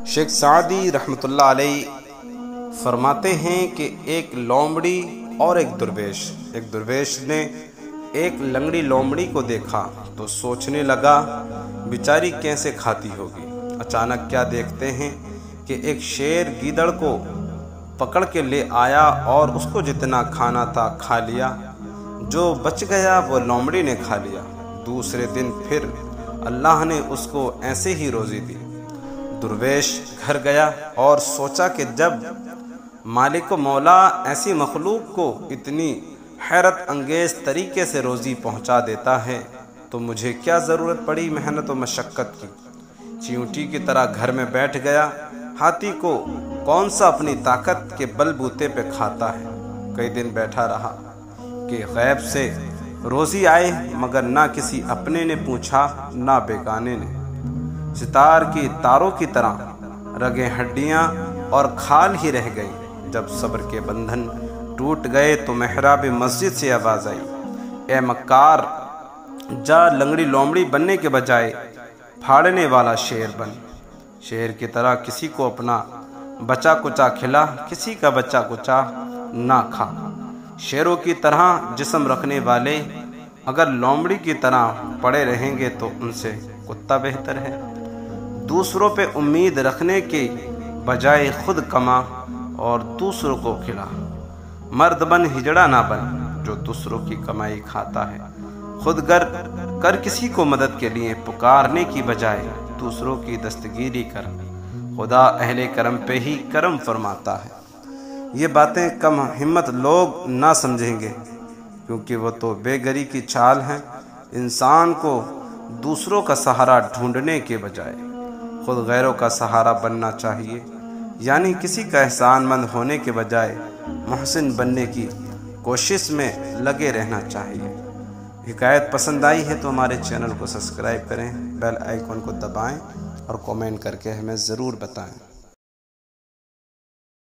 شیخ Saadi رحمۃ اللہ علیہ فرماتے ہیں کہ ایک لومڑی اور ایک درویش نے ایک لنگڑی لومڑی کو دیکھا تو سوچنے لگا بیچاری کیسے کھاتی ہوگی۔ اچانک کیا دیکھتے ہیں کہ ایک شیر گیدڑ کو پکڑ کے لے آیا اور اس کو جتنا کھانا تھا کھا لیا، جو بچ گیا وہ لومڑی نے کھا لیا۔ دوسرے دن پھر اللہ نے اس کو ایسے ہی روزی دی۔ درویش گھر گیا اور سوچا کہ جب مالک و مولا ایسی مخلوق کو اتنی حیرت انگیز طریقے سے روزی پہنچا دیتا ہے تو مجھے کیا ضرورت پڑی محنت و مشقت کی۔ چیونٹی کی طرح گھر میں بیٹھ گیا۔ ہاتھی کو کون سا اپنی طاقت کے بل بوتے پہ کھاتا ہے۔ کئی دن بیٹھا رہا کہ غیب سے روزی آئے، مگر نہ کسی اپنے نے پوچھا نہ بیگانے نے۔ ستار کی تاروں کی طرح رگیں ہڈیاں اور کھال ہی رہ گئی۔ جب صبر کے بندھن ٹوٹ گئے تو محراب مسجد سے آواز آئی، اے مکار، جا لنگڑی لومڑی بننے کے بجائے پھاڑنے والا شیر بن۔ شیر کی طرح کسی کو اپنا بچا کچا کھلا، کسی کا بچا کچا نہ کھا۔ شیروں کی طرح جسم رکھنے والے اگر لومڑی کی طرح پڑے رہیں گے تو ان سے کتا بہتر ہے۔ دوسروں پہ امید رکھنے کے بجائے خود کما اور دوسروں کو کھلا۔ مرد بن ہجڑا نہ بن جو دوسروں کی کمائی کھاتا ہے۔ خود گر کر کسی کو مدد کے لیے پکارنے کی بجائے دوسروں کی دستگیری کر، خدا اہل کرم پہ ہی کرم فرماتا ہے۔ یہ باتیں کم ہمت لوگ نہ سمجھیں گے کیونکہ وہ تو بے گری کی چال ہیں۔ انسان کو دوسروں کا سہارا ڈھونڈنے کے بجائے خود غیروں کا سہارا بننا چاہیے، یعنی کسی کا احسان مند ہونے کے بجائے محسن بننے کی کوشش میں لگے رہنا چاہیے۔ حکایت پسند آئی ہے تو ہمارے چینل کو سبسکرائب کریں، بیل آئیکن کو دبائیں اور کامنٹ کر کے ہمیں ضرور بتائیں۔